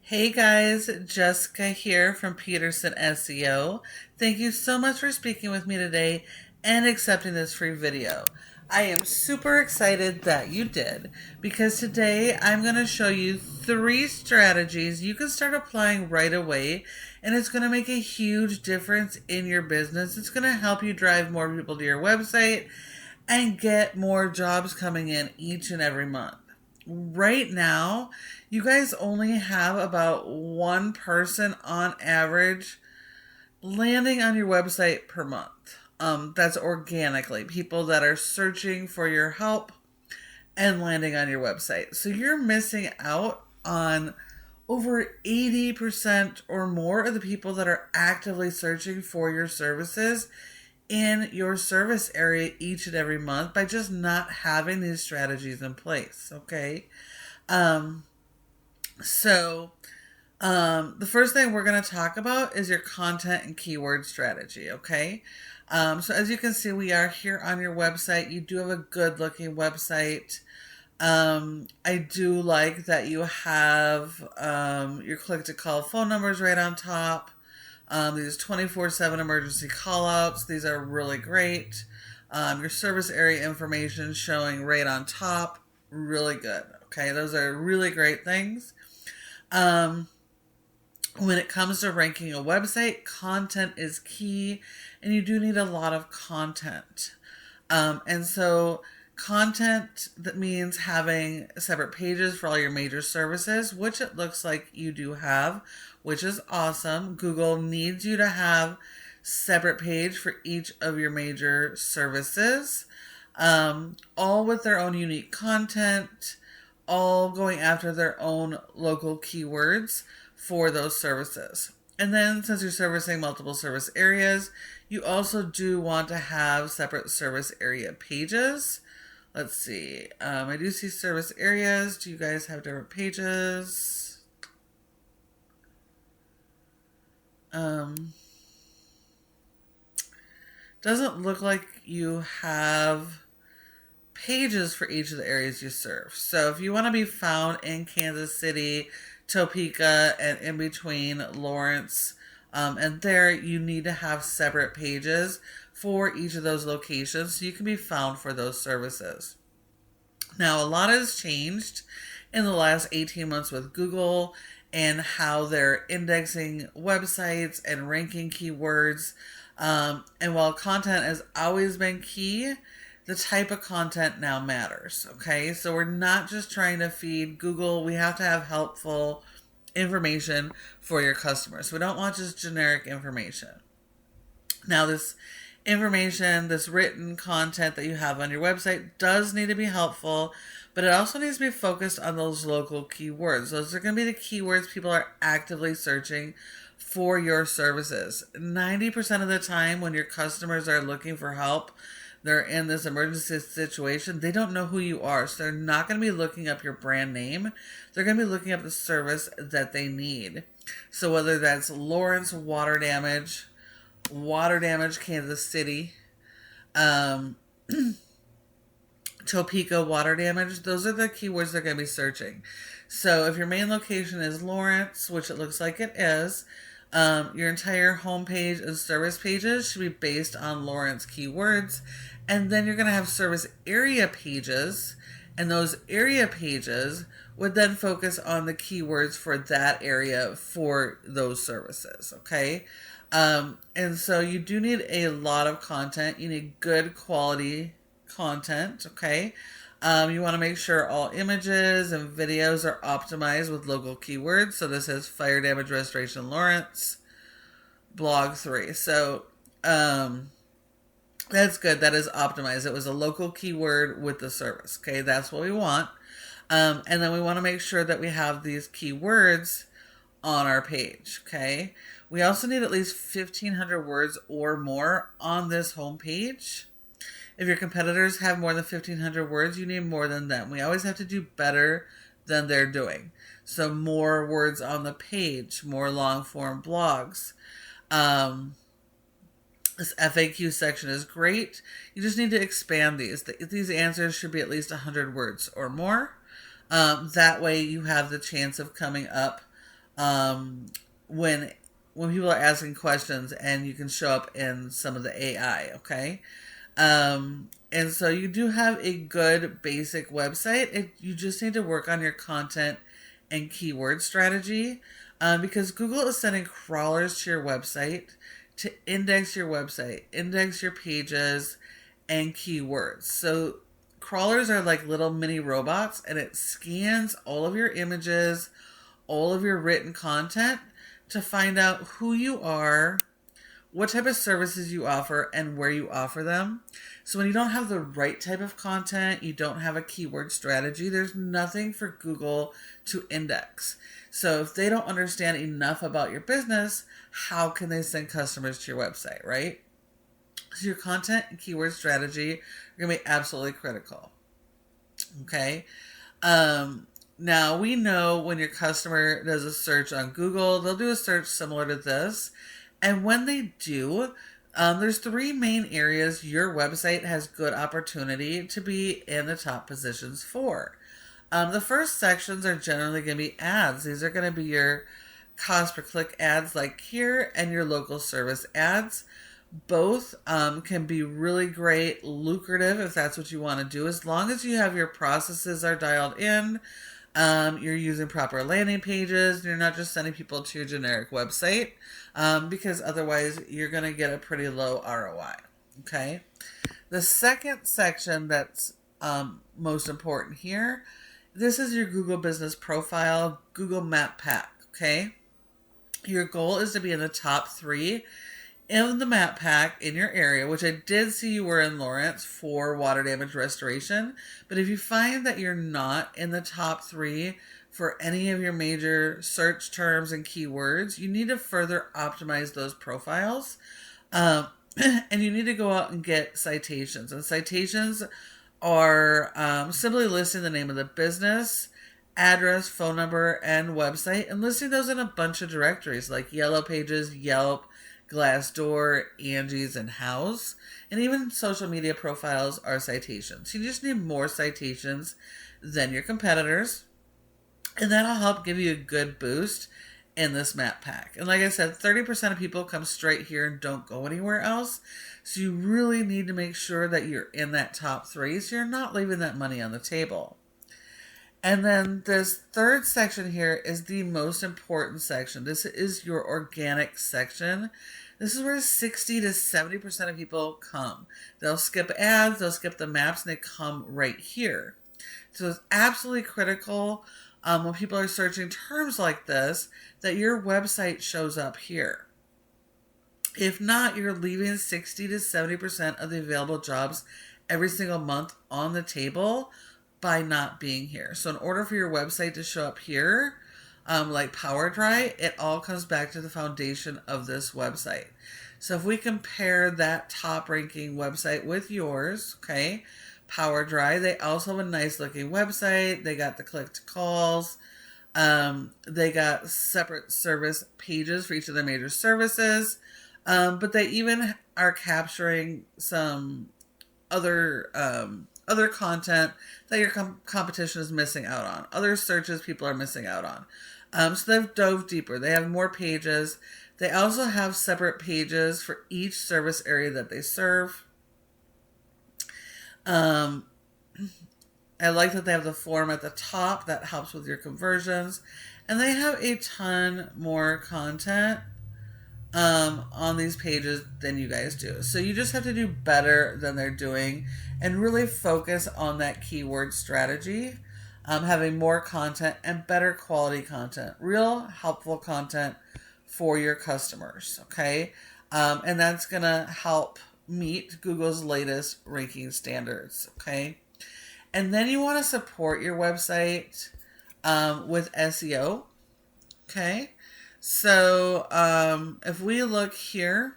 Hey guys, Jessica here from Peterson SEO. Thank you so much for speaking with me today and accepting this free video. I am super excited that you did because today I'm going to show you 3 strategies you can start applying right away, and it's going to make a huge difference in your business. It's going to help you drive more people to your website and get more jobs coming in each and every month. Right now, you guys only have about one person on average landing on your website per month. That's organically. People that are searching for your help and landing on your website. So you're missing out on over 80% or more of the people that are actively searching for your services in your service area each and every month by just not having these strategies in place. Okay. So the first thing we're going to talk about is your content and keyword strategy. Okay. So as you can see, we are here on your website. You do have a good looking website. I do like that you have your click to call phone numbers right on top. These 24/7 emergency callouts, these are really great. Your service area information showing right on top, really good. Okay, those are really great things. When it comes to ranking a website, content is key, and you do need a lot of content. And so content, that means having separate pages for all your major services, which it looks like you do have, which is awesome. Google needs you to have separate page for each of your major services, all with their own unique content, all going after their own local keywords for those services. And then since you're servicing multiple service areas, you also do want to have separate service area pages. Let's see. I do see service areas. Do you guys have different pages? Doesn't look like you have pages for each of the areas you serve. So if you want to be found in Kansas City, Topeka, and in between Lawrence, and there, you need to have separate pages for each of those locations so you can be found for those services. Now, a lot has changed in the last 18 months with Google and how they're indexing websites and ranking keywords. And while content has always been key, the type of content now matters. Okay, so we're not just trying to feed Google. We have to have helpful information for your customers. We don't want just generic information. Now, this information, this written content that you have on your website does need to be helpful, but it also needs to be focused on those local keywords. Those are going to be the keywords people are actively searching for your services. 90% of the time when your customers are looking for help, they're in this emergency situation, they don't know who you are. So they're not going to be looking up your brand name. They're going to be looking up the service that they need. So whether that's Lawrence water damage, Kansas City, Topeka water damage, those are the keywords they're going to be searching. So if your main location is Lawrence, which it looks like it is, your entire homepage and service pages should be based on Lawrence keywords. And then you're going to have service area pages, and those area pages would then focus on the keywords for that area for those services. Okay. And so you do need a lot of content. You need good quality content. Okay. You want to make sure all images and videos are optimized with local keywords. So this is fire damage restoration Lawrence, blog 3. So, that's good. That is optimized. It was a local keyword with the service. Okay. That's what we want. And then we want to make sure that we have these keywords on our page. Okay. We also need at least 1,500 words or more on this homepage. If your competitors have more than 1,500 words, you need more than them. We always have to do better than they're doing. So more words on the page, more long form blogs. This FAQ section is great. You just need to expand these. These answers should be at least 100 words or more. That way you have the chance of coming up when people are asking questions, and you can show up in some of the AI, okay? And so you do have a good basic website. You just need to work on your content and keyword strategy, because Google is sending crawlers to your website to index your website, index your pages, and keywords. So crawlers are like little mini robots, and it scans all of your images, all of your written content to find out who you are, what type of services you offer, and where you offer them. So when you don't have the right type of content, you don't have a keyword strategy, there's nothing for Google to index. So if they don't understand enough about your business, how can they send customers to your website, right? So your content and keyword strategy are going to be absolutely critical. Okay. Now we know when your customer does a search on Google, they'll do a search similar to this. And when they do, there's three main areas your website has good opportunity to be in the top positions for. The first sections are generally going to be ads. These are going to be your cost per click ads like here, and your local service ads. Both can be really great, lucrative if that's what you want to do, as long as you have your processes are dialed in, you're using proper landing pages, and you're not just sending people to your generic website, because otherwise you're going to get a pretty low ROI. Okay. The second section that's most important here, this is your Google Business Profile, Google Map Pack. Okay. Your goal is to be in the top 3 in the map pack in your area, which I did see you were in Lawrence for water damage restoration. But if you find that you're not in the top 3 for any of your major search terms and keywords, you need to further optimize those profiles. And you need to go out and get citations. And citations are simply listing the name of the business, address, phone number, and website, and listing those in a bunch of directories like Yellow Pages, Yelp, Glassdoor, Angie's, and House. And even social media profiles are citations. You just need more citations than your competitors, and that'll help give you a good boost in this map pack. And like I said, 30% of people come straight here and don't go anywhere else. So you really need to make sure that you're in that top 3, so you're not leaving that money on the table. And then this third section here is the most important section. This is your organic section. This is where 60 to 70% of people come. They'll skip ads, they'll skip the maps, and they come right here. So it's absolutely critical when people are searching terms like this that your website shows up here. If not, you're leaving 60 to 70% of the available jobs every single month on the table by not being here. So in order for your website to show up here, like PowerDry, it all comes back to the foundation of this website. So if we compare that top ranking website with yours, okay, PowerDry, they also have a nice looking website. They got the click to calls. They got separate service pages for each of their major services. But they even are capturing some other content that your competition is missing out on. Other searches people are missing out on. So they've dove deeper. They have more pages. They also have separate pages for each service area that they serve. I like that they have the form at the top that helps with your conversions. And they have a ton more content on these pages than you guys do. So you just have to do better than they're doing and really focus on that keyword strategy, having more content and better quality content, real helpful content for your customers, okay? And that's going to help meet Google's latest ranking standards, okay? And then you want to support your website with SEO, okay? So if we look here,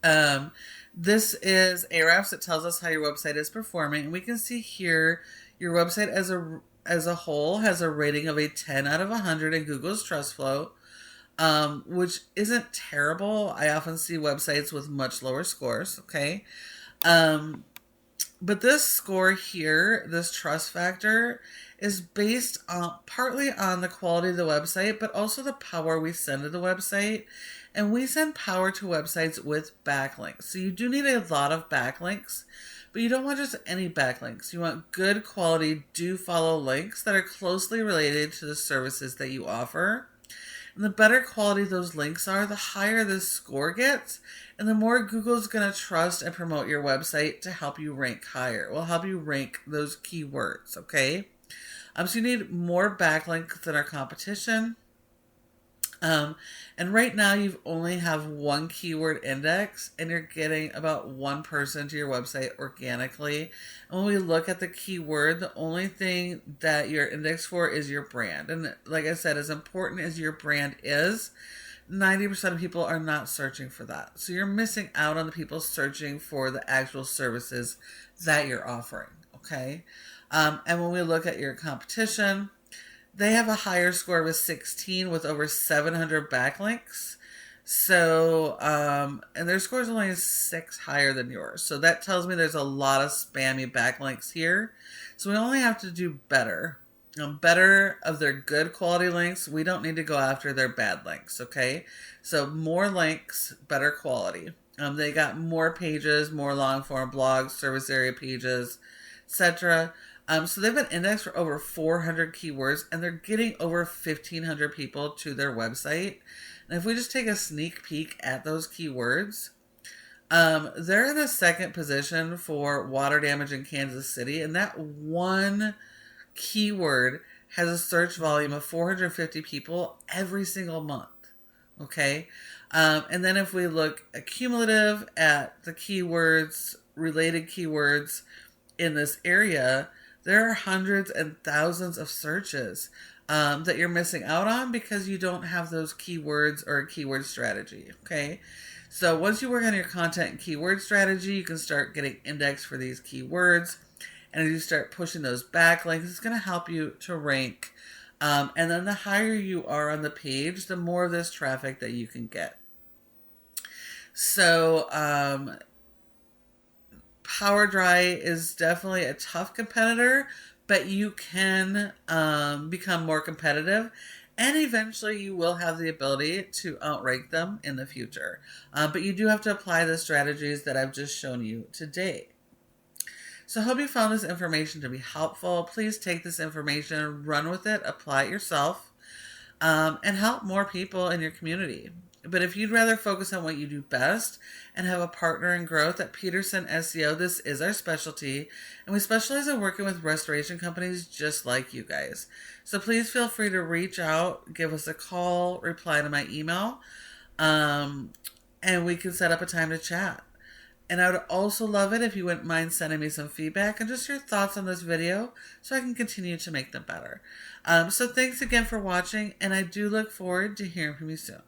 this is Ahrefs. It tells us how your website is performing. And we can see here your website as a whole has a rating of a 10 out of 100 in Google's Trust Flow, which isn't terrible. I often see websites with much lower scores, okay? But this score here, this trust factor, is based on partly on the quality of the website, but also the power we send to the website. And we send power to websites with backlinks. So you do need a lot of backlinks, but you don't want just any backlinks. You want good quality, do follow links that are closely related to the services that you offer. And the better quality those links are, the higher the score gets, and the more Google's going to trust and promote your website to help you rank higher. It will help you rank those keywords, okay? So you need more backlinks than our competition. And right now you only have one keyword index, and you're getting about one person to your website organically. And when we look at the keyword, the only thing that you're indexed for is your brand. And like I said, as important as your brand is, 90% of people are not searching for that. So you're missing out on the people searching for the actual services that you're offering, okay? And when we look at your competition, they have a higher score of a 16 with over 700 backlinks. So, and their score is only 6 higher than yours. So that tells me there's a lot of spammy backlinks here. So we only have to do better. Better of their good quality links. We don't need to go after their bad links, okay? So more links, better quality. They got more pages, more long form blogs, service area pages, etc. So they've been indexed for over 400 keywords, and they're getting over 1,500 people to their website. And if we just take a sneak peek at those keywords, they're in the second position for water damage in Kansas City, and that one keyword has a search volume of 450 people every single month. Okay. And then if we look cumulative at the keywords, related keywords in this area, there are hundreds and thousands of searches that you're missing out on because you don't have those keywords or a keyword strategy. Okay. So once you work on your content and keyword strategy, you can start getting indexed for these keywords. And as you start pushing those backlinks, it's going to help you to rank. And then the higher you are on the page, the more of this traffic that you can get. So PowerDry is definitely a tough competitor, but you can become more competitive. And eventually you will have the ability to outrank them in the future. But you do have to apply the strategies that I've just shown you today. So I hope you found this information to be helpful. Please take this information, run with it, apply it yourself, and help more people in your community. But if you'd rather focus on what you do best and have a partner in growth at Peterson SEO, this is our specialty. And we specialize in working with restoration companies just like you guys. So please feel free to reach out, give us a call, reply to my email, and we can set up a time to chat. And I would also love it if you wouldn't mind sending me some feedback and just your thoughts on this video so I can continue to make them better. So thanks again for watching, and I do look forward to hearing from you soon.